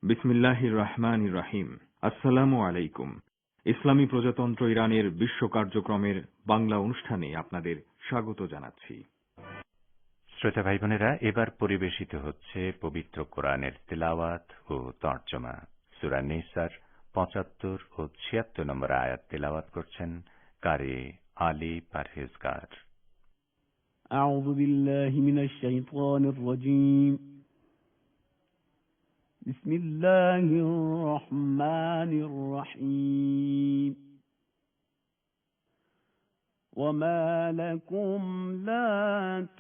বিসমিল্লাহির রহমানির রহিম। আসসালামু আলাইকুম। ইসলামী প্রজাতন্ত্র ইরানের বিশ্ব কার্যক্রমের বাংলা অনুষ্ঠানে আপনাদের স্বাগত জানাচ্ছি। শ্রোতা ভাই বোনেরা, এবার পরিবেশিত হচ্ছে পবিত্র কোরআনের তিলাওয়াত ও তর্জমা। সূরা নিসার ৭৫ ও ৭৬ নম্বর আয়াত তিলাওয়াত করছেন কারি আলী পারহেজগার। আউযু বিল্লাহি মিনাশ শাইতানির রাজীম। বিসমিল্লাহির রহমানির রহিম। وما لكم لا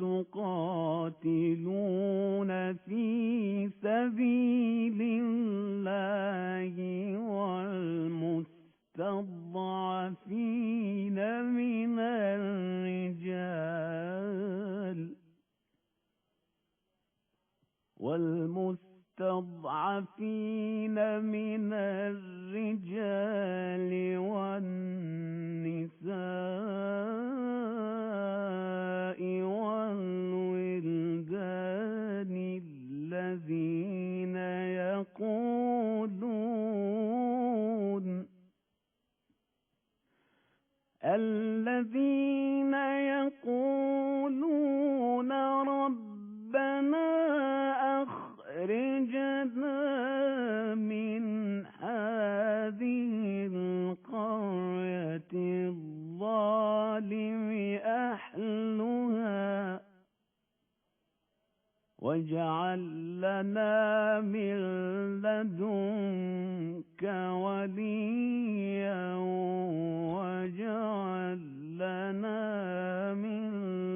تقاتلون في سبيل الله والمستضعفين من الرجال والنساء والولدان الذين يقولون ربنا أخرجنا من هذه القرية الظالم أهلها واجعل لنا من لدنك وليا واجعل لنا من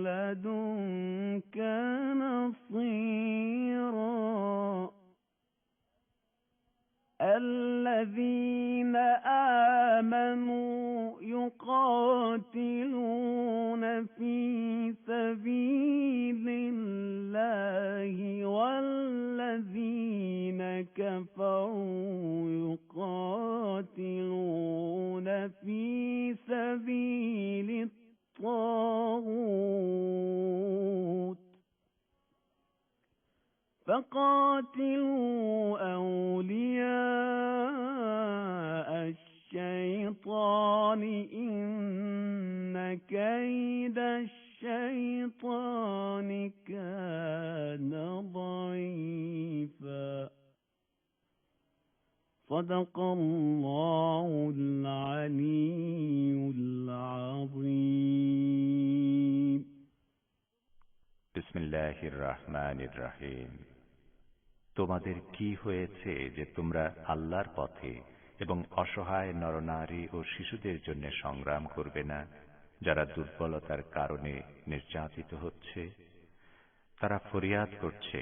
لدنك نصيرا. الذين آمنوا يقاتلون في سبيل الله والذين كفروا يقاتلون في سبيل الطاغوت فقاتلوا أولياء الشيطان إن كيد الشيطان كان ضعيفا. صدق الله العلي العظيم. বিসমিল্লাহির রহমানির রহিম। তোমাদের কি হয়েছে যে তোমরা আল্লাহর পথে এবং অসহায় নরনারী ও শিশুদের জন্য সংগ্রাম করবে না, যারা দুর্বলতার কারণে নির্যাতিত হচ্ছে? তারা ফরিয়াদ করছে,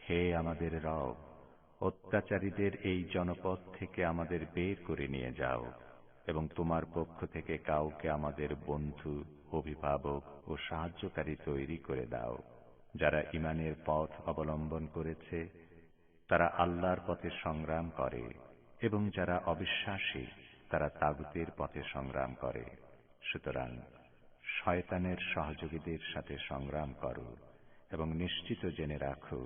হে আমাদের রব, অত্যাচারীদের এই জনপদ থেকে আমাদের বের করে নিয়ে যাও এবং তোমার পক্ষ থেকে কাউকে আমাদের বন্ধু, অভিভাবক ও সাহায্যকারী তৈরি করে দাও। যারা ঈমানের পথ অবলম্বন করেছে তারা আল্লাহর পথে সংগ্রাম করে, এবং যারা অবিশ্বাসী তারা তাগুতের পথে সংগ্রাম করে। সুতরাং শয়তানের সহযোগীদের সাথে সংগ্রাম করো এবং নিশ্চিত জেনে রাখো,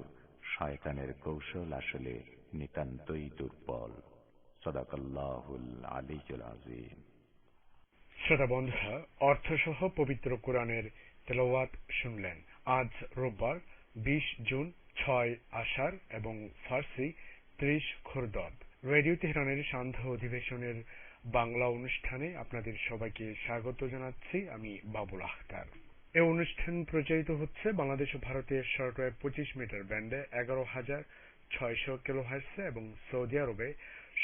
শয়তানের কৌশল আসলে নিতান্তই দুর্বল। সাদাকাল্লাহুল আলিয়্যুল আযীম। শ্রোতা বন্ধুরা, অর্থসহ পবিত্র কোরআনের তেলাওয়াত শুনলেন। আজ রোববার 20 জুন, 6 আষাঢ় এবং ফার্সি 30 খোরদদ। রেডিও তেহরানের সান্ধ্য অধিবেশনের বাংলা অনুষ্ঠানে আপনাদের সবাইকে স্বাগত জানাচ্ছি। আমি বাবুল আখতার। এই অনুষ্ঠান প্রচারিত হচ্ছে বাংলাদেশ ও ভারতের শর্টওয়েভ 25 মিটার ব্যান্ডে 11,600 কিলোহার্টজে এবং সৌদি আরবে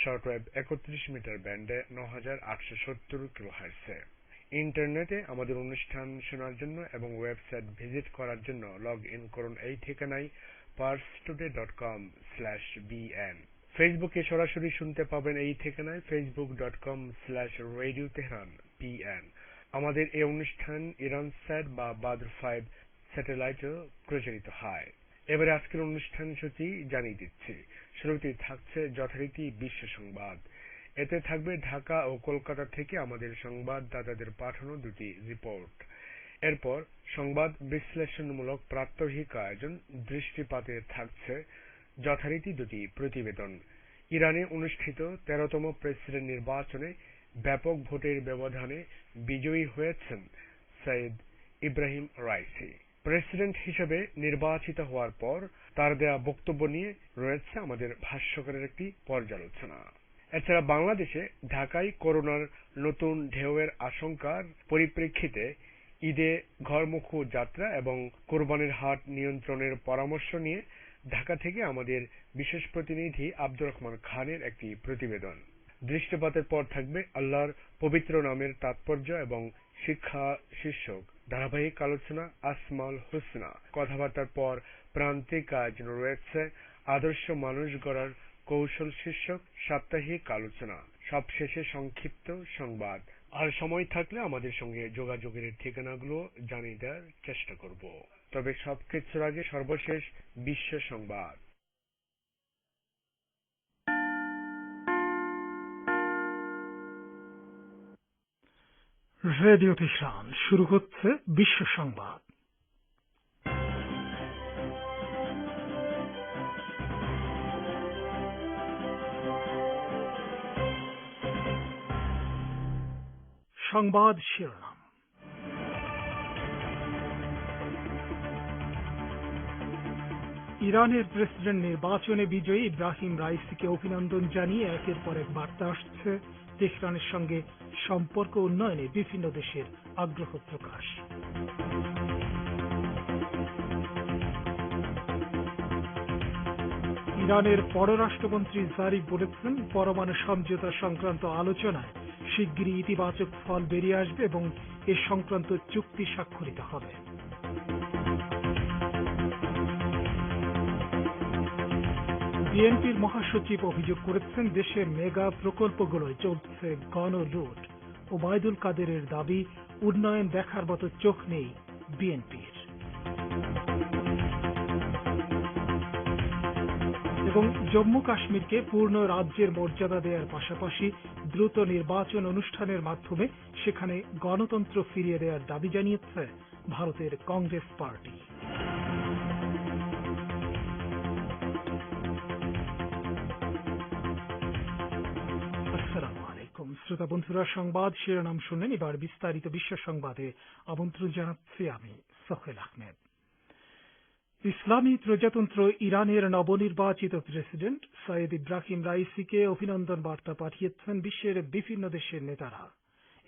শর্টওয়েভ 31 মিটার ব্যান্ডে 9,870 কিলোহার্টজে। ইন্টারনেটে আমাদের অনুষ্ঠান শোনার জন্য এবং ওয়েবসাইট ভিজিট করার জন্য লগ ইন করুন এই ঠিকানায় parstoday.com/bn। ফেসবুকে সরাসরি শুনতে পাবেন এই ঠিকানায় facebook.com/radio tehran pn। আমাদের এই অনুষ্ঠান ইরান স্যাট বা বাদর 5 স্যাটেলাইটেও প্রচারিত হয়। এবারে আজকের অনুষ্ঠান সূচি জানিয়ে দিচ্ছি। শুরুতেই থাকছে যথারীতি বিশ্ব সংবাদ। এতে থাকবে ঢাকা ও কলকাতা থেকে আমাদের সংবাদদাতাদের পাঠানো দুটি রিপোর্ট। এরপর সংবাদ বিশ্লেষণমূলক প্রাত্যহিক আয়োজন দৃষ্টিপাতে থাকছে যথারীতি দুটি প্রতিবেদন। ইরানে অনুষ্ঠিত 13তম প্রেসিডেন্ট নির্বাচনে ব্যাপক ভোটের ব্যবধানে বিজয়ী হয়েছেন সৈয়দ ইব্রাহিম রাইসি। প্রেসিডেন্ট হিসেবে নির্বাচিত হওয়ার পর তার দেয়া বক্তব্য নিয়ে রয়েছে আমাদের ভাষ্যকারের একটি পর্যালোচনা। এছাড়া বাংলাদেশে ঢাকায় করোনার নতুন ঢেউয়ের আশঙ্কার পরিপ্রেক্ষিতে ঈদে ঘরমুখো যাত্রা এবং কোরবানির হাট নিয়ন্ত্রণের পরামর্শ নিয়ে ঢাকা থেকে আমাদের বিশেষ প্রতিনিধি আব্দুর রহমান খানের একটি প্রতিবেদন। দৃষ্টিপাতের পর থাকবে আল্লাহর পবিত্র নামের তাৎপর্য এবং শিক্ষা শীর্ষক ধারাবাহিক আলোচনা আসমাউল হুসনা। কথাবার্তার পর প্রান্তিক আয়োজন রয়েছে আদর্শ মানুষ গড়ার কৌশল শীর্ষক সাপ্তাহিক আলোচনা। সবশেষে সংক্ষিপ্ত সংবাদ। আর সময় থাকলে আমাদের সঙ্গে যোগাযোগের ঠিকানাগুলো জানিয়ে দেওয়ার চেষ্টা করব। তবে সবকিছুর আগে সর্বশেষ বিশ্ব সংবাদ। রেডিও তেহরান শুরু হচ্ছে বিশ্ব সংবাদ। সংবাদ শিরোনাম। ইরানের প্রেসিডেন্ট নির্বাচনে বিজয়ী ইব্রাহিম রাইসিকে অভিনন্দন জানিয়ে একের পর এক বার্তা আসছে তেহরানের সঙ্গে সম্পর্ক উন্নয়নে বিভিন্ন দেশের আগ্রহ প্রকাশ। ইরানের পররাষ্ট্রমন্ত্রী জারিফ বলেছেন, পরমাণু সমঝোতা সংক্রান্ত আলোচনায় শিগগিরই ইতিবাচক ফল বেরিয়ে আসবে এবং এ সংক্রান্ত চুক্তি স্বাক্ষরিত হবে। বিএনপির মহাসচিব অভিযোগ করেছেন, দেশের মেগা প্রকল্পগুলোয় চলছে গণলুট। ওবায়দুল কাদেরের দাবি, উন্নয়ন দেখার মতো চোখ নেই বিএনপির। এবং জম্মু কাশ্মীরকে পূর্ণ রাজ্যের মর্যাদা দেওয়ার পাশাপাশি দ্রুত নির্বাচন অনুষ্ঠানের মাধ্যমে সেখানে গণতন্ত্র ফিরিয়ে দেওয়ার দাবি জানিয়েছে ভারতের কংগ্রেস পার্টি। আসসালামু আলাইকুম শ্রোতা বন্ধুরা, সংবাদ শিরোনাম শুনলেন। এবার বিস্তারিত বিশ্ব সংবাদে আমন্ত্রণ জানাচ্ছি আমি সোহেল আহমেদ। ইসলামী প্রজাতন্ত্র ইরানের নবনির্বাচিত প্রেসিডেন্ট সৈয়দ ইব্রাহিম রাইসিকে অভিনন্দন বার্তা পাঠিয়েছেন বিশ্বের বিভিন্ন দেশের নেতারা।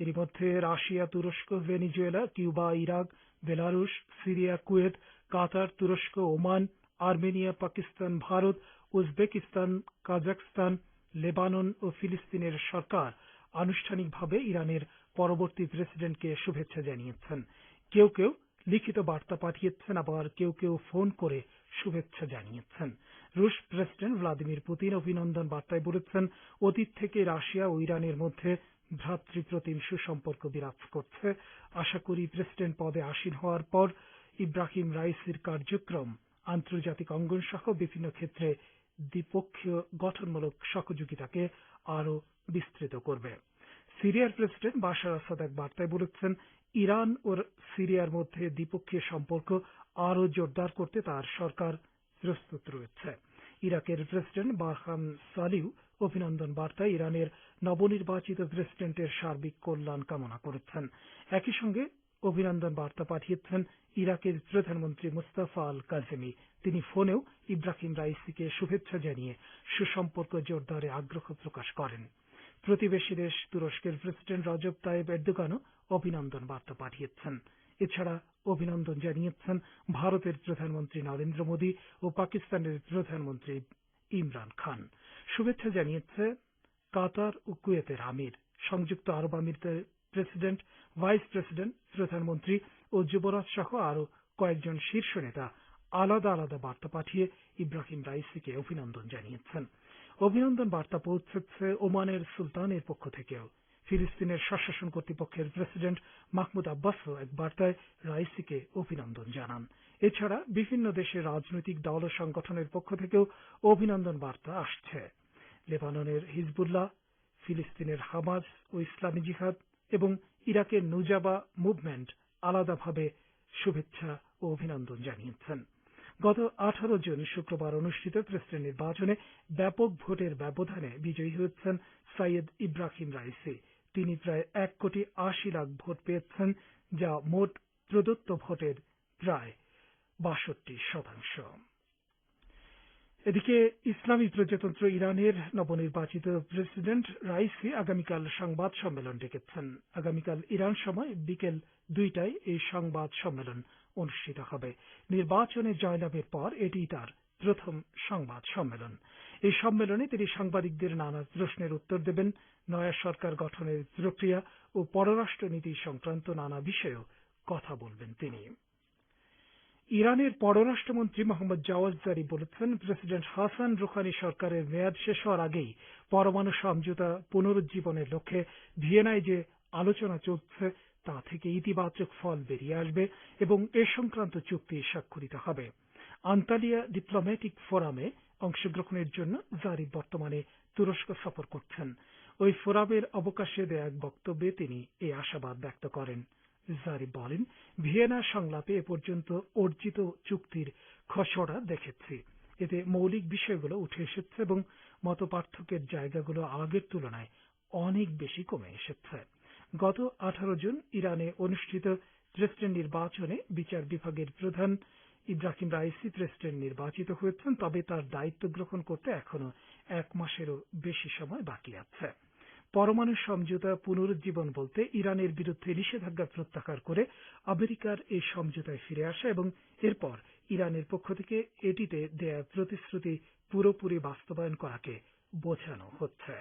এর মধ্যে রাশিয়া, তুরস্ক, Venezuela, Cuba, Iraq, Belarus, Syria, Kuwait, Qatar, তুরস্ক, Oman, Armenia, Pakistan, Bharat, Uzbekistan, Kazakhstan, Lebanon ও ফিলিস্তিনের সরকার আনুষ্ঠানিকভাবে ইরানের পরবর্তী প্রেসিডেন্টকে শুভেচ্ছা জানিয়েছেন। কেউ কেউ লিখিত বার্তা পাঠিয়েছেন, আবার কেউ কেউ ফোন করে শুভেচ্ছা জানিয়েছেন। রুশ প্রেসিডেন্ট ভ্লাদিমির পুতিন অভিনন্দন বার্তায় বলেছেন, অতীত থেকে রাশিয়া ও ইরানের মধ্যে ভ্রাতৃপ্রতিম সুসম্পর্ক বিরাজ করছে। আশা করি প্রেসিডেন্ট পদে আসীন হওয়ার পর ইব্রাহিম রাইসির কার্যক্রম আন্তর্জাতিক অঙ্গন সহ বিভিন্ন ক্ষেত্রে দ্বিপক্ষীয় গঠনমূলক সহযোগিতাকে আরও বিস্তৃত করবে। সিরিয়ার প্রেসিডেন্ট বাশার আসাদ এক বার্তায় বলেছেন, ইরান ও সিরিয়ার মধ্যে দ্বিপক্ষীয় সম্পর্ক আরও জোরদার করতে তার সরকার প্রস্তুত রয়েছে। ইরাকের প্রেসিডেন্ট বারহাম সালিউ অভিনন্দন বার্তায় ইরানের নবনির্বাচিত প্রেসিডেন্টের সার্বিক কল্যাণ কামনা করেছেন। একই সঙ্গে অভিনন্দন বার্তা পাঠিয়েছেন ইরাকের প্রধানমন্ত্রী মুস্তাফা আল কাজেমি। তিনি ফোনেও ইব্রাহিম রাইসিকে শুভেচ্ছা জানিয়ে সুসম্পর্ক জোরদারে আগ্রহ প্রকাশ করেন। প্রতিবেশী দেশ তুরস্কের প্রেসিডেন্ট রজব তাইব এরদোগানও অভিনন্দন বার্তা পাঠিয়েছেন। এছাড়া অভিনন্দন জানিয়েছেন ভারতের প্রধানমন্ত্রী নরেন্দ্র মোদী ও পাকিস্তানের প্রধানমন্ত্রী ইমরান খান। শুভেচ্ছা জানিয়েছে কাতার ও কুয়েতের আমির। সংযুক্ত আরব আমিরাতের প্রেসিডেন্ট, ভাইস প্রেসিডেন্ট, প্রধানমন্ত্রী ও যুবরাজ সহ আরও কয়েকজন শীর্ষ নেতা আলাদা আলাদা বার্তা পাঠিয়ে ইব্রাহিম রাইসিকে অভিনন্দন জানিয়েছেন। অভিনন্দন বার্তা পৌঁছেছে ওমানের সুলতানের পক্ষ থেকেও। ফিলিস্তিনের স্বশাসন কর্তৃপক্ষের প্রেসিডেন্ট মাহমুদ আব্বাসও এক বার্তায় রাইসিকে অভিনন্দন জানান। এছাড়া বিভিন্ন দেশের রাজনৈতিক দল ও সংগঠনের পক্ষ থেকেও অভিনন্দন বার্তা আসছে। লেবাননের হিজবুল্লাহ, ফিলিস্তিনের হামাস ও ইসলামী জিহাদ এবং ইরাকের নুজাবা মুভমেন্ট আলাদাভাবে শুভেচ্ছা ও অভিনন্দন জানিয়েছেন। গত 18 জুন শুক্রবার অনুষ্ঠিত প্রেসিডেন্ট নির্বাচনে ব্যাপক ভোটের ব্যবধানে বিজয়ী হয়েছেন সৈয়দ ইব্রাহিম রাইসি। তিনি প্রায় 1,80,00,000 ভোট পেয়েছেন, যা মোট প্রদত্ত ভোটের প্রায় 62%। এদিকে ইসলামী প্রজাতন্ত্র ইরানের নবনির্বাচিত প্রেসিডেন্ট রাইসি আগামীকাল সংবাদ সম্মেলন ডেকেছেন। আগামীকাল ইরান সময় বিকেল 2টায় এই সংবাদ সম্মেলন অনুষ্ঠিত হবে। নির্বাচনে জয়লাভের পর এটি তার প্রথম সংবাদ সম্মেলন। এই সম্মেলনে তিনি সাংবাদিকদের নানা প্রশ্নের উত্তর দেবেন। নয়া সরকার গঠনের প্রক্রিয়া ও পররাষ্ট্রনীতি সংক্রান্ত নানা বিষয়েও কথা বলবেন তিনি। ইরানের পররাষ্ট্রমন্ত্রী মোহাম্মদ জাওয়াদ জারিফ বলেছেন, প্রেসিডেন্ট হাসান রুহানি সরকারের মেয়াদ শেষ হওয়ার আগেই পরমাণু সমঝোতা পুনরুজ্জীবনের লক্ষ্যে ভিয়েনায় যে আলোচনা চলছে তা থেকে ইতিবাচক ফল বেরিয়ে আসবে এবং এ সংক্রান্ত চুক্তি স্বাক্ষরিত হবে। আন্তালিয়া ডিপ্লোম্যাটিক ফোরামে অংশগ্রহণের জন্য জারিফ বর্তমানে তুরস্ক সফর করছেন। ওই ফোরামের অবকাশে দেয়া এক বক্তব্যে তিনি এই আশাবাদ ব্যক্ত করেন। জারিফ বলেন, ভিয়েনা সংলাপে এ পর্যন্ত অর্জিত চুক্তির খসড়া দেখেছি। এতে মৌলিক বিষয়গুলো উঠে এসেছে এবং মতপার্থক্যের জায়গাগুলো আগের তুলনায় অনেক বেশি কমে এসেছে। গত 18 জুন ইরানে অনুষ্ঠিত প্রেসিডেন্ট নির্বাচনে বিচার বিভাগের প্রধান ইব্রাহিম রাইসি প্রেসিডেন্ট নির্বাচিত হয়েছেন, তবে তার দায়িত্ব গ্রহণ করতে এখনো 1 মাসেরও বেশি সময় বাকি আছে। পরমাণু সমঝোতা পুনরুজ্জীবন বলতে ইরানের বিরুদ্ধে নিষেধাজ্ঞা প্রত্যাহার করে আমেরিকার এই সমঝোতায় ফিরে আসা এবং এরপর ইরানের পক্ষ থেকে এটিতে দেয়া প্রতিশ্রুতি পুরোপুরি বাস্তবায়ন করাকে বোঝানো হচ্ছে।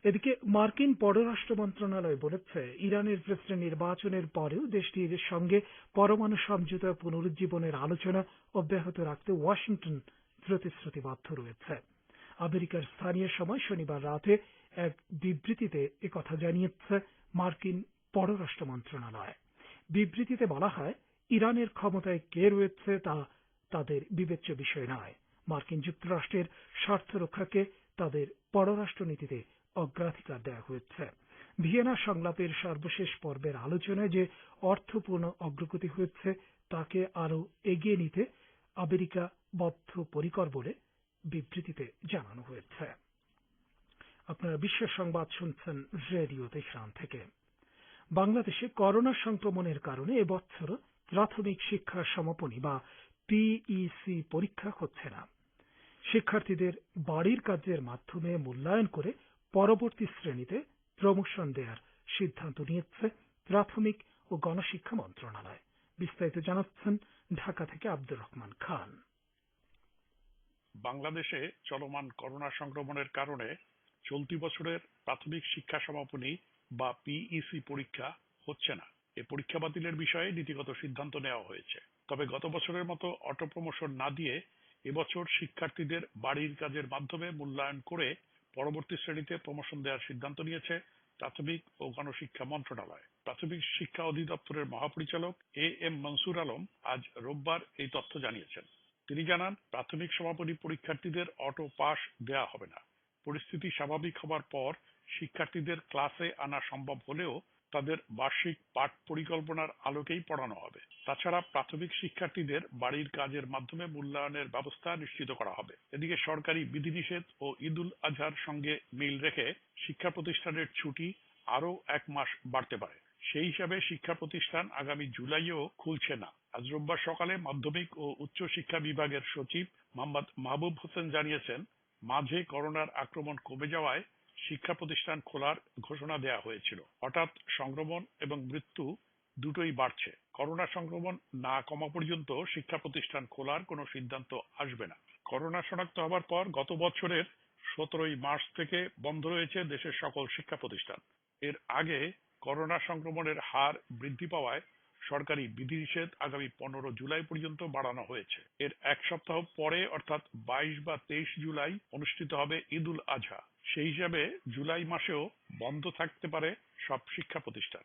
এদিকে মার্কিন পররাষ্ট্র মন্ত্রণালয় বলেছে, ইরানের প্রেসিডেন্ট নির্বাচনের পরেও দেশটির সঙ্গে পরমাণু সমঝোতা পুনরুজ্জীবনের আলোচনা অব্যাহত রাখতে ওয়াশিংটন প্রতিশ্রুতিবদ্ধ রয়েছে। আমেরিকার স্থানীয় সময় শনিবার রাতে এক বিবৃতিতে একথা জানিয়েছে মার্কিন পররাষ্ট্র মন্ত্রণালয়। বিবৃতিতে বলা হয়, ইরানের ক্ষমতায় কে রয়েছে তা তাদের বিবেচ্য বিষয় নয়। মার্কিন যুক্তরাষ্ট্রের স্বার্থ রক্ষাকে তাদের পররাষ্ট্রনীতিতে অগ্রাধিকার দেওয়া হয়েছে। ভিয়েনা সংলাপের সর্বশেষ পর্বের আলোচনায় যে অর্থপূর্ণ অগ্রগতি হয়েছে তাকে আরও এগিয়ে নিতে আমেরিকা বদ্ধপরিকর বলে বিবৃতিতে জানানো হয়েছে। আপনারা বিশ্ব সংবাদ শুনছেন রেডিও তেহরান থেকে। বাংলাদেশে করোনা সংক্রমণের কারণে এবছর প্রাথমিক শিক্ষা সমাপনী বা পিইসি পরীক্ষা হচ্ছে না। শিক্ষার্থীদের বাড়ির কাজের মাধ্যমে মূল্যায়ন করে পরবর্তী শ্রেণীতে প্রমোশন দেওয়ার সিদ্ধান্ত নিয়েছে প্রাথমিক ও গণশিক্ষা মন্ত্রণালয়। বিস্তারিত জানাচ্ছেন ঢাকা থেকে আব্দুর রহমান খান। বাংলাদেশে চলমান করোনা সংক্রমণের কারণে চলতি বছরের প্রাথমিক শিক্ষা সমাপনী বা পিইসি পরীক্ষা হচ্ছে না। এ পরীক্ষা বাতিলের বিষয়ে নীতিগত সিদ্ধান্ত নেওয়া হয়েছে। তবে গত বছরের মতো অটো প্রমোশন না দিয়ে এবছর শিক্ষার্থীদের বাড়ির কাজের মাধ্যমে মূল্যায়ন করে পরবর্তী শ্রেণীতে প্রমোশন দেওয়ার সিদ্ধান্ত নিয়েছে প্রাথমিক ও গণশিক্ষা মন্ত্রণালয়। প্রাথমিক শিক্ষা অধিদপ্তরের মহাপরিচালক এম মনসুর আলম আজ রোববার এই তথ্য জানিয়েছেন। তিনি জানান, প্রাথমিক সমাপনী পরীক্ষার্থীদের অটো পাস দেওয়া হবে না। পরিস্থিতি স্বাভাবিক হবার পর শিক্ষার্থীদের ক্লাসে আনা সম্ভব হলেও তাদের বার্ষিক পাঠ পরিকল্পনার আলোকেই পড়ানো হবে। তাছাড়া প্রাথমিক শিক্ষার্থীদের বাড়ির কাজের মাধ্যমে মূল্যায়নের ব্যবস্থা নিশ্চিত করা হবে। এদিকে সরকারি বিধিনিষেধ ও ঈদুল আজহার সঙ্গে মিল রেখে শিক্ষা প্রতিষ্ঠানের ছুটি আরও 1 মাস বাড়তে পারে। সেই হিসাবে শিক্ষা প্রতিষ্ঠান আগামী জুলাইও খুলছে না। আজ রোববার সকালে মাধ্যমিক ও উচ্চ শিক্ষা বিভাগের সচিব মোহাম্মদ মাহবুব হোসেন জানিয়েছেন, মাঝে করোনার আক্রমণ কমে যাওয়ায় শিক্ষা প্রতিষ্ঠান খোলার ঘোষণা দেওয়া হয়েছিল। হঠাৎ সংক্রমণ এবং মৃত্যু দুটোই বাড়ছে। করোনা সংক্রমণ না কমা পর্যন্ত শিক্ষা প্রতিষ্ঠান খোলার কোনো সিদ্ধান্ত আসবে না। করোনা শনাক্ত হবার পর গত বছরের 17ই মার্চ থেকে বন্ধ রয়েছে দেশের সকল শিক্ষা প্রতিষ্ঠান। এর আগে করোনা সংক্রমণের হার বৃদ্ধি পাওয়ায় সরকারি বিধিনিষেধ আগামী 15 জুলাই পর্যন্ত বাড়ানো হয়েছে। এর 1 সপ্তাহ পরে অর্থাৎ 22 বা 23 জুলাই অনুষ্ঠিত হবে ঈদুল আজহা। সেই হিসাবে জুলাই মাসেও বন্ধ থাকতে পারে সব শিক্ষা প্রতিষ্ঠান।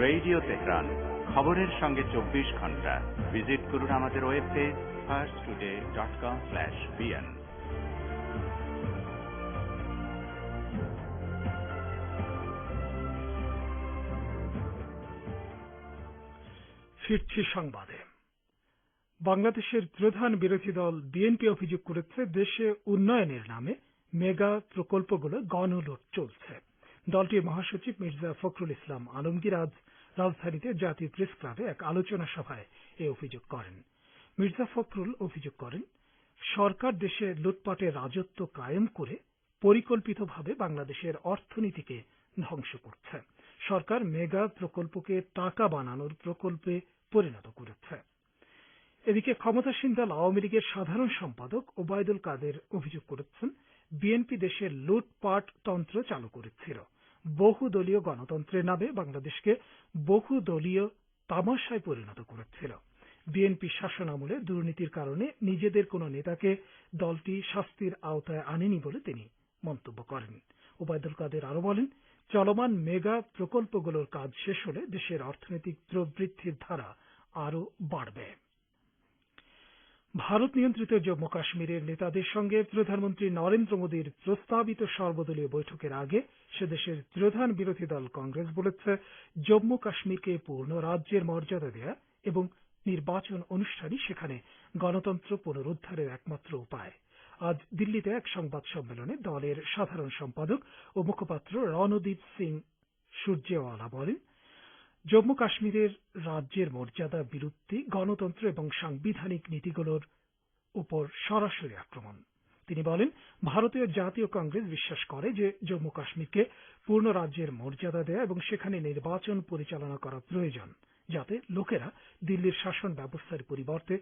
রেডিও তেহরান, খবরের সঙ্গে 24 ঘন্টা। ভিজিট করুন আমাদের ওয়েবপেজ firsttoday.com/bn। ফিরছি সংবাদে। বাংলাদেশের প্রধান বিরোধী দল বিএনপি অভিযোগ করেছে দেশে উন্নয়নের নামে মেগা প্রকল্পগুলো গণলুট চলছে। দলটির মহাসচিব মির্জা ফখরুল ইসলাম আলমগীর আজ রাজধানীতে জাতীয় প্রেস ক্লাবে এক আলোচনা সভায় এই অভিযোগ করেন। মির্জা ফখরুল অভিযোগ করেন, সরকার দেশে লুটপাটের রাজত্ব কায়েম করে পরিকল্পিতভাবে বাংলাদেশের অর্থনীতিকে ধ্বংস করছে। সরকার মেগা প্রকল্পকে টাকা বানানোর প্রকল্পে পরিণত করেছে। এদিকে ক্ষমতাসীন দল আওয়ামী লীগের সাধারণ সম্পাদক ওবায়দুল কাদের অভিযোগ করেছেন, বিএনপি দেশের লুটপাট তন্ত্র চালু করেছিল। বহুদলীয় গণতন্ত্রের নামে বাংলাদেশকে বহুদলীয় তামাশায় পরিণত করেছিল। বিএনপি শাসনামলে দুর্নীতির কারণে নিজেদের কোন নেতাকে দলটি শাস্তির আওতায় আনেনি বলে তিনি মন্তব্য করেন। ওবায়দুল কাদের আরো বলেন, চলমান মেগা প্রকল্পগুলোর কাজ শেষ হলে দেশের অর্থনৈতিক প্রবৃদ্ধির ধারা আরো বাড়বে। ভারত নিয়ন্ত্রিত জম্মু কাশ্মীরের নেতাদের সঙ্গে প্রধানমন্ত্রী নরেন্দ্র মোদীর প্রস্তাবিত সর্বদলীয় বৈঠকের আগে সে দেশের প্রধান বিরোধী দল কংগ্রেস বলেছে, জম্মু কাশ্মীরকে পূর্ণ রাজ্যের মর্যাদা দেয়া এবং নির্বাচন অনুষ্ঠানই সেখানে গণতন্ত্র পুনরুদ্ধারের একমাত্র উপায়। আজ দিল্লিতে এক সংবাদ সম্মেলনে দলের সাধারণ সম্পাদক ও মুখপাত্র রণদীপ সিং সূর্যেওয়ালা বলেন, জম্মু কাশ্মীরের রাজ্যের মর্যাদা বিরুদ্ধে গণতন্ত্র এবং সাংবিধানিক নীতিগুলোর উপর সরাসরি আক্রমণ। তিনি বলেন, ভারতীয় জাতীয় কংগ্রেস বিশ্বাস করে যে জম্মু কাশ্মীরকে পূর্ণ রাজ্যের মর্যাদা দেয়া এবং সেখানে নির্বাচন পরিচালনা করা প্রয়োজন, যাতে লোকেরা দিল্লির শাসন ব্যবস্থার পরিবর্তে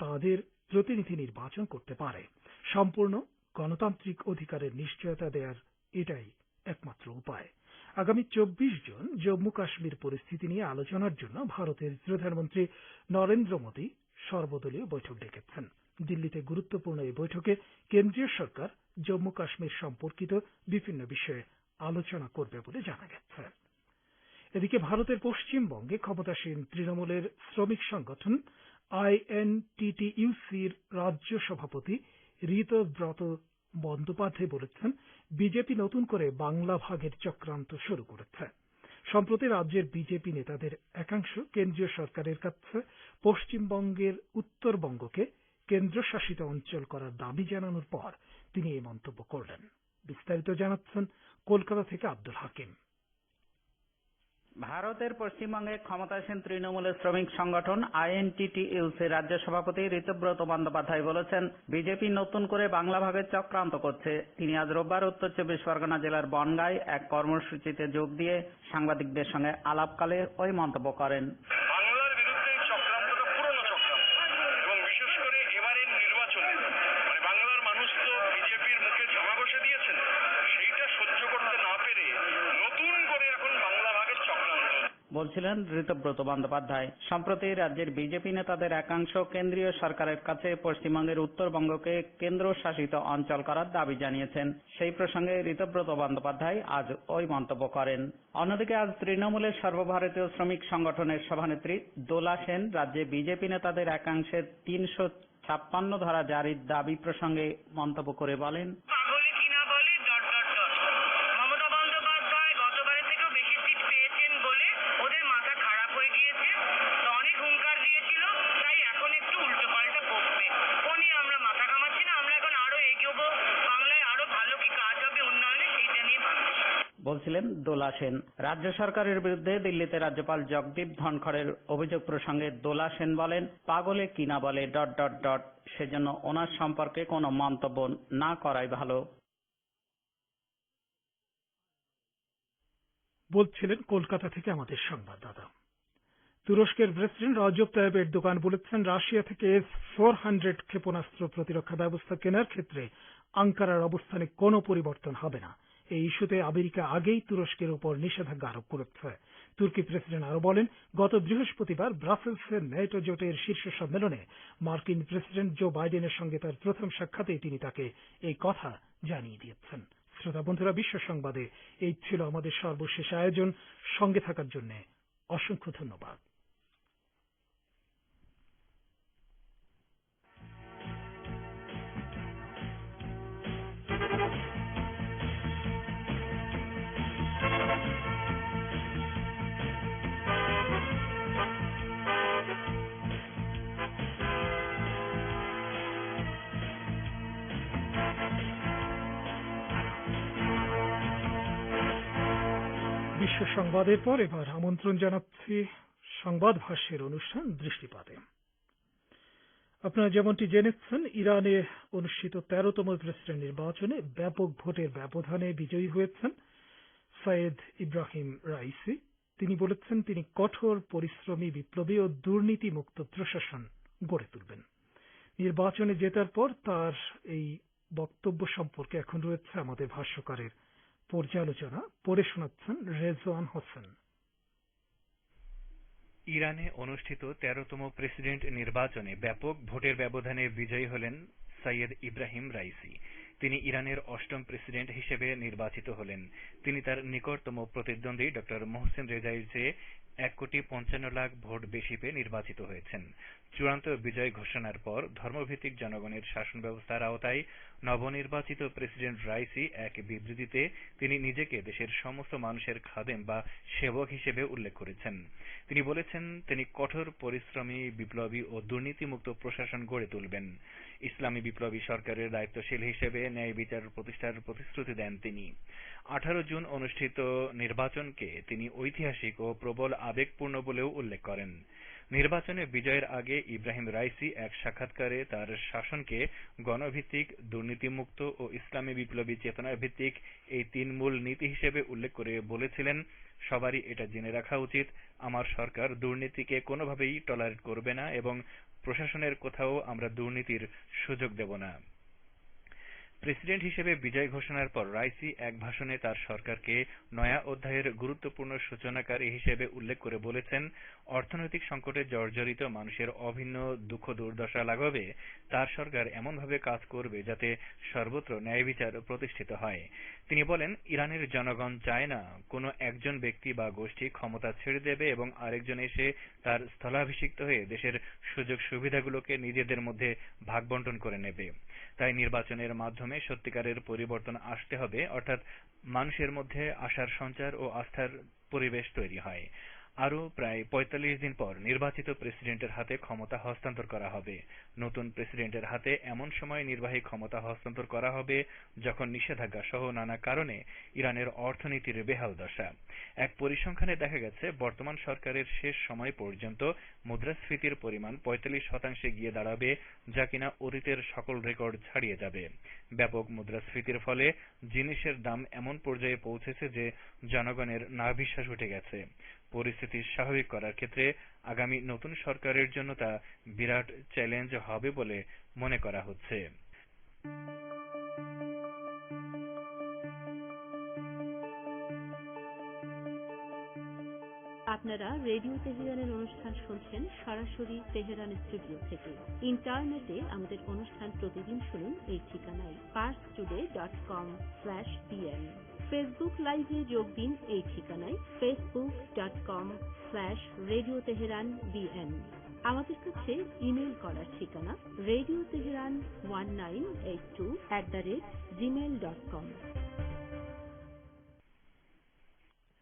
তাদের প্রতিনিধি নির্বাচন করতে পারে। সম্পূর্ণ গণতান্ত্রিক অধিকারের নিশ্চয়তা দেওয়ার এটাই একমাত্র উপায়। আগামী 24 জুন জম্মু কাশ্মীর পরিস্থিতি নিয়ে আলোচনার জন্য ভারতের প্রধানমন্ত্রী নরেন্দ্র মোদী সর্বদলীয় বৈঠক ডেকেছেন। দিল্লিতে গুরুত্বপূর্ণ এই বৈঠকে কেন্দ্রীয় সরকার জম্মু কাশ্মীর সম্পর্কিত বিভিন্ন বিষয়ে আলোচনা করবে বলে জানা গেছে। এদিকে ভারতের পশ্চিমবঙ্গে ক্ষমতাসীন তৃণমূলের শ্রমিক সংগঠন আইএনটিটিইউসির রাজ্য সভাপতি ঋতব্রত বন্দ্যোপাধ্যায় বলেছেন, বিজেপি নতুন করে বাংলা ভাগের চক্রান্ত শুরু করেছে। সম্প্রতি রাজ্যের বিজেপি নেতাদের একাংশ কেন্দ্রীয় সরকারের কাছে পশ্চিমবঙ্গের উত্তরবঙ্গকে কেন্দ্রশাসিত অঞ্চল করার দাবি জানানোর পর তিনি এই মন্তব্য করলেন। বিস্তারিত জানাচ্ছেন কলকাতা থেকে আব্দুল হাকিম। ভারতের পশ্চিমবঙ্গে ক্ষমতাসীন তৃণমূলের শ্রমিক সংগঠন আইএনটিটিইউসি রাজ্য সভাপতি ঋতব্রত বন্দ্যোপাধ্যায় বলেছেন, বিজেপি নতুন করে বাংলা ভাগের চক্রান্ত করছে। তিনি আজ রোববার উত্তর 24 পরগনা জেলার বনগাঁয় এক কর্মসূচিতে যোগ দিয়ে সাংবাদিকদের সঙ্গে আলাপকালে ওই মন্তব্য করেন। বাংলার বিরুদ্ধে চক্রান্তটা পুরনো চক্রান্ত এবং বিশেষ করে এবারের নির্বাচনে বাংলার মানুষ তো বিজেপির মুখে জামা বসে দিয়েছেন, সেইটা সহ্য করতে না পেরে নতুন করে এখন বাংলা ভাগের চক্রান্ত বলছিলেন ঋতব্রত বন্দ্যোপাধ্যায়। সম্প্রতি রাজ্যের বিজেপি নেতাদের একাংশ কেন্দ্রীয় সরকারের কাছে পশ্চিমবঙ্গের উত্তরবঙ্গকে কেন্দ্রশাসিত অঞ্চল করার দাবি জানিয়েছেন। সেই প্রসঙ্গে ঋতব্রত বন্দ্যোপাধ্যায় আজ ওই মন্তব্য করেন। অন্যদিকে আজ তৃণমূলের সর্বভারতীয় শ্রমিক সংগঠনের সভানেত্রী দোলা সেন রাজ্যে বিজেপি নেতাদের একাংশের 356 ধারা জারির দাবি প্রসঙ্গে মন্তব্য করে বলেন, বলছিলেন দোলা সেন। রাজ্য সরকারের বিরুদ্ধে দিল্লিতে রাজ্যপাল জগদীপ ধনখড়ের অভিযোগ প্রসঙ্গে দোলা সেন বলেন, পাগলে কিনা বলে ... সেজন্য ওনার সম্পর্কে কোনো মন্তব্য না করাই ভালো। বলছিলেন কলকাতা থেকে আমাদের সংবাদদাতা। তুরস্কের প্রেসিডেন্ট রজব তাইয়িপ এরদোগান বলেছেন, রাশিয়া থেকে S-400 ক্ষেপণাস্ত্র প্রতিরক্ষা ব্যবস্থা কেনার ক্ষেত্রে আঙ্কারার অবস্থানে কোনো পরিবর্তন হবে না। এই ইস্যুতে আমেরিকা আগেই তুরস্কের উপর নিষেধাজ্ঞা আরোপ করেছে। তুর্কি প্রেসিডেন্ট আরো বলেন, গত বৃহস্পতিবার ব্রাসেলসের ন্যাটো জোটের শীর্ষ সম্মেলনে মার্কিন প্রেসিডেন্ট জো বাইডেনের সঙ্গে তার প্রথম সাক্ষাতেই তিনি তাকে এই কথা জানিয়ে দিয়েছেন। শ্রোতা বন্ধুরা, বিশ্ব সংবাদে এই ছিল আমাদের সর্বশেষ আয়োজন। সঙ্গে থাকার জন্য অসংখ্য ধন্যবাদ। বিশ্ব সংবাদের পর এবার আমন্ত্রণ জানাচ্ছি সংবাদ ভাষ্যের অনুষ্ঠান দৃষ্টিপাতে। আপনারা যেমনটি জেনেছেন, ইরানে অনুষ্ঠিত 13তম প্রেসিডেন্ট নির্বাচনে ব্যাপক ভোটের ব্যবধানে বিজয়ী হয়েছেন সৈয়দ ইব্রাহিম রাইসি। তিনি বলেছেন তিনি কঠোর পরিশ্রমী, বিপ্লবী ও দুর্নীতিমুক্ত প্রশাসন গড়ে তুলবেন। নির্বাচনে জেতার পর তার এই বক্তব্য সম্পর্কে এখন রয়েছে আমাদের ভাষ্যকারের পর্যালোচনা, পড়ে শোনাচ্ছেন রেজওয়ান হোসেন। ইরানে অনুষ্ঠিত 13তম প্রেসিডেন্ট নির্বাচনে ব্যাপক ভোটের ব্যবধানে বিজয়ী হলেন সৈয়দ ইব্রাহিম রাইসি। তিনি ইরানের 8ম প্রেসিডেন্ট হিসেবে নির্বাচিত হলেন। তিনি তার নিকটতম প্রতিদ্বন্দ্বী ডক্টর মোহসেন রেজাইর চেয়ে 1,55,00,000 ভোট বেশি পেয়ে নির্বাচিত হয়েছেন। চূড়ান্ত বিজয় ঘোষণার পর ধর্মভিত্তিক জনগণের শাসন ব্যবস্থার আওতায় নবনির্বাচিত প্রেসিডেন্ট রাইসি এক বিবৃতিতে তিনি নিজেকে দেশের সমস্ত মানুষের খাদেম বা সেবক হিসেবে উল্লেখ করেছেন। তিনি বলেছেন তিনি কঠোর পরিশ্রমী, বিপ্লবী ও দুর্নীতিমুক্ত প্রশাসন গড়ে তুলবেন। ইসলামী বিপ্লবী সরকারের দায়িত্বশীল হিসেবে ন্যায় বিচার প্রতিষ্ঠার প্রতিশ্রুতি দেন তিনি। 18 জুন অনুষ্ঠিত নির্বাচনকে তিনি ঐতিহাসিক ও প্রবল আবেগপূর্ণ বলেও উল্লেখ করেন। নির্বাচনে বিজয়ের আগে ইব্রাহিম রাইসি এক সাক্ষাৎকারে তার শাসনকে গণভিত্তিক, দুর্নীতিমুক্ত ও ইসলামী বিপ্লবী চেতনার ভিত্তিক এই 3 মূল নীতি হিসেবে উল্লেখ করে বলেছিলেন, সবারই এটা জেনে রাখা উচিত, আমার সরকার দুর্নীতিকে কোনোভাবেই টলারেট করবে না এবং প্রশাসনের কোথাও আমরা দুর্নীতির সুযোগ দেব না। প্রেসিডেন্ট হিসেবে বিজয় ঘোষণার পর রাইসি এক ভাষণে তার সরকারকে নয়া অধ্যায়ের গুরুত্বপূর্ণ সূচনাকারী হিসেবে উল্লেখ করে বলেছেন, অর্থনৈতিক সংকটে জর্জরিত মানুষের অভিন্ন দুঃখ দুর্দশা লাঘবে তার সরকার এমনভাবে কাজ করবে যাতে সর্বত্র ন্যায় বিচার প্রতিষ্ঠিত হয়। তিনি বলেন, ইরানের জনগণ চায় না কোনো একজন ব্যক্তি বা গোষ্ঠী ক্ষমতা ছেড়ে দেবে এবং আরেকজন এসে তার স্থলাভিষিক্ত হয়ে দেশের সুযোগ সুবিধাগুলোকে নিজেদের মধ্যে ভাগ বণ্টন করে নেবে। তাই নির্বাচনের মাধ্যমে সত্যিকারের পরিবর্তন আসতে হবে, অর্থাৎ মানুষের মধ্যে আশার সঞ্চার ও আস্থার পরিবেশ তৈরি হয়। আরও প্রায় 45 দিন পর নির্বাচিত প্রেসিডেন্টের হাতে ক্ষমতা হস্তান্তর করা হবে। নতুন প্রেসিডেন্টের হাতে এমন সময় নির্বাহী ক্ষমতা হস্তান্তর করা হবে যখন নিষেধাজ্ঞা সহ নানা কারণে ইরানের অর্থনীতির বেহাল দশা। এক পরিসংখ্যানে দেখা গেছে বর্তমান সরকারের শেষ সময় পর্যন্ত মুদ্রাস্ফীতির পরিমাণ 45% গিয়ে দাঁড়াবে, যা কিনা অতীতের সকল রেকর্ড ছাড়িয়ে যাবে। ব্যাপক মুদ্রাস্ফীতির ফলে জিনিসের দাম এমন পর্যায়ে পৌঁছেছে যে জনগণের নাভিশ্বাস উঠে গেছে। পরিস্থিতি স্বাভাবিক করার ক্ষেত্রে আগামী নতুন সরকারের জন্য তা বিরাট চ্যালেঞ্জ হবে বলে মনে করা হচ্ছে। আপনারা রেডিও তেহরানের অনুষ্ঠান শুনছেন সরাসরি তেহরান স্টুডিও থেকে। ইন্টারনেটে আমাদের অনুষ্ঠান প্রতিদিন শুনুন এই ঠিকানায় parstoday.com/bn। ফেসবুক লাইভে যোগ দিন এই ঠিকানায় facebook.com/Radio Tehran BN। আমাদের কাছে ইমেল করার ঠিকানা radioteheran1982@gmail.com।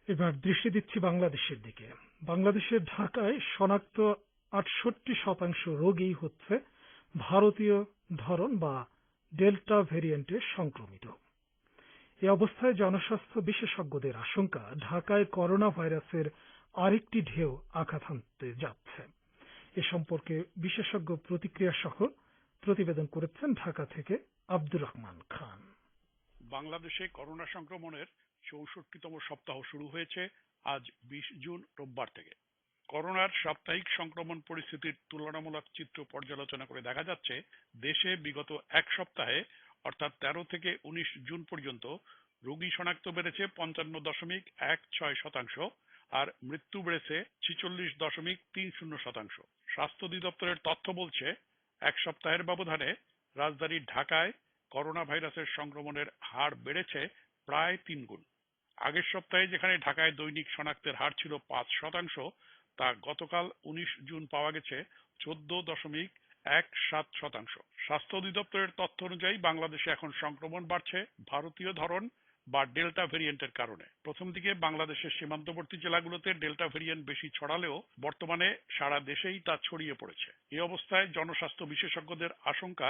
এবার দৃষ্টি দিচ্ছি বাংলাদেশের দিকে। বাংলাদেশের ঢাকায় শনাক্ত 68% রোগী হচ্ছে ভারতীয় ধরন বা ডেল্টা ভেরিয়েন্টের সংক্রমিত। এ অবস্থায় জনস্বাস্থ্য বিশেষজ্ঞদের আশঙ্কা ঢাকায় করোনা ভাইরাসের আরেকটি ঢেউ আঘাত হানতে যাচ্ছে। এ সম্পর্কে বিশেষজ্ঞ প্রতিক্রিয়া সহ প্রতিবেদন করেছেন ঢাকা থেকে আব্দুর রহমান খান। বাংলাদেশে করোনা সংক্রমণের 64তম সপ্তাহ শুরু হয়েছে আজ 20 জুন রোববার থেকে। করোনার সাপ্তাহিক সংক্রমণ পরিস্থিতির তুলনামূলক চিত্র পর্যালোচনা করে দেখা যাচ্ছে, দেশে বিগত এক সপ্তাহে অর্থাৎ 13 থেকে 19 জুন পর্যন্ত রোগী শনাক্ত বেড়েছে 55.16%, আর মৃত্যু বেড়েছে 46.30%। স্বাস্থ্য অধিদপ্তরের তথ্য বলছে, এক সপ্তাহের ব্যবধানে রাজধানী ঢাকায় করোনা ভাইরাসের সংক্রমণের হার বেড়েছে প্রায় 3 গুণ। আগের সপ্তাহে যেখানে ঢাকায় দৈনিক শনাক্তের হার ছিল 5%, তা গতকাল 19 জুন পাওয়া গেছে 14.17%। স্বাস্থ্য অধিদপ্তরের তথ্য অনুযায়ী বাংলাদেশে এখন সংক্রমণ বাড়ছে ভারতীয় ধরন বা ডেল্টা ভেরিয়েন্টের কারণে। প্রথম দিকে বাংলাদেশের সীমান্তবর্তী জেলাগুলোতে ডেল্টা ভেরিয়েন্ট বেশি ছড়ালেও বর্তমানে সারা দেশেই তা ছড়িয়ে পড়েছে। এই অবস্থায় জনস্বাস্থ্য বিশেষজ্ঞদের আশঙ্কা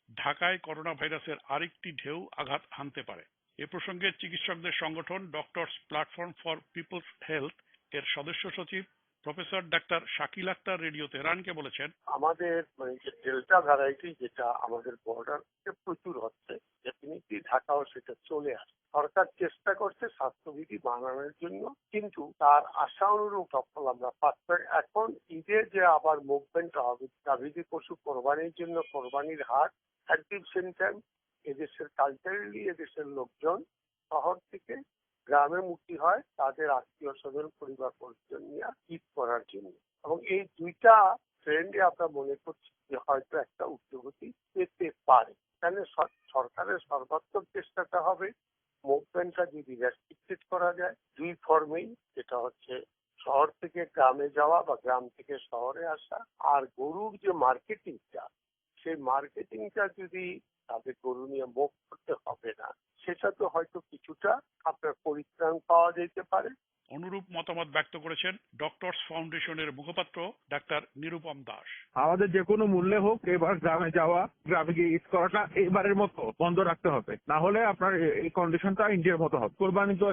ঢাকায় করোনা ভাইরাসের আরেকটি ঢেউ আঘাত হানতে পারে। এ প্রসঙ্গে চিকিৎসকদের সংগঠন doctors platform for people's health এর সদস্য সচিব professor doctor Shakil Akhtar radio তেহরানকে বলেছেন, আমাদের যে ডেল্টা ভ্যারাইটি যেটা আমাদের বর্ডার প্রচুর হচ্ছে, ডেফিনেটলি ঢাকাও সেটা চলে আসে। সরকার চেষ্টা করছে স্বাস্থ্যবিধি বানানোর জন্য, কিন্তু তার আশা অনুরূপ সফল আমরা পাচ্ছি। এখন ঈদে যে আবার মুভমেন্ট হবে, গাভীর পশু কোরবানির জন্য কোরবানির হাট, অ্যাট দি সেম টাইম এদেশের কালচারালি এদেশের লোকজন শহর থেকে গ্রামে মুক্তি হয় তাদের আত্মীয় স্বজন পরিবার পরিজন নিয়ে ঈদ করার জন্য। এবং এই দুইটা ট্রেন্ডে আমরা মনে করছি যে হয়তো একটা উদ্যোগতি পেতে পারে। এখানে সরকারের সর্বাত্মক চেষ্টাটা হবে মুভমেন্টটা যদি রেস্ট্রিক্টেড করা যায় দুই ফর্মেই, যেটা হচ্ছে শহর থেকে গ্রামে যাওয়া বা গ্রাম থেকে শহরে আসা, আর গরুর যে মার্কেটিংটা, সেই মার্কেটিংটা যদি তাদের গরু নিয়ে মুভ করতে হবে না, সেটা তো হয়তো কিছুটা আপনার পরিত্রাণ পাওয়া যেতে পারে। অনুরূপ মতামত ব্যক্ত করেছেন ডক্টরস ফাউন্ডেশনের মুখপাত্র ডাক্তার নিরুপম দাস। আমাদের যে কোনো মূল্যে হোক এবার গ্রামে যাওয়া, গ্রামে গিয়ে ঈদ করাটা এবারের মতো বন্ধ রাখতে হবে, না হলে আপনার এই কন্ডিশনটা ইন্ডিয়ার মতো হবে। কোরবানি তো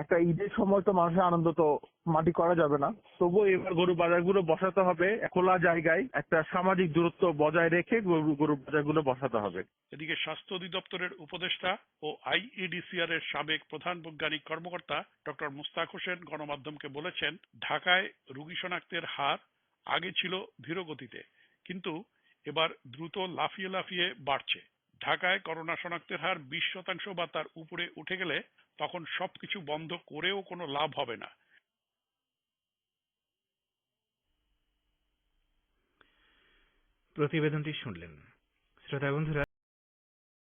একটা ঈদের সময় তো মানুষের আনন্দ তো মাটি করা যাবে না, তবুও এবার গরু বাজারগুলো বসাতে হবে খোলা জায়গায়, একটা সামাজিক দূরত্ব বজায় রেখে গরু বাজারগুলো বসাতে হবে। এদিকে স্বাস্থ্য অধিদপ্তরের উপদেষ্টা ও আইইডিসিআর এর সাবেক প্রধান বৈজ্ঞানিক কর্মকর্তা ডক্টর মুস্তাক হোসেন গণমাধ্যমকে বলেছেন, ঢাকায় রোগী শনাক্তের হার আগে ছিল ধীর গতিতে, কিন্তু এবার দ্রুত লাফিয়ে লাফিয়ে বাড়ছে। ঢাকায় করোনা শনাক্তের হার 20% বা তার উপরে উঠে গেলে তখন সবকিছু বন্ধ করেও কোনো লাভ হবে না। প্রতিবেদনটি শুনলেন। শ্রোতা বন্ধুরা,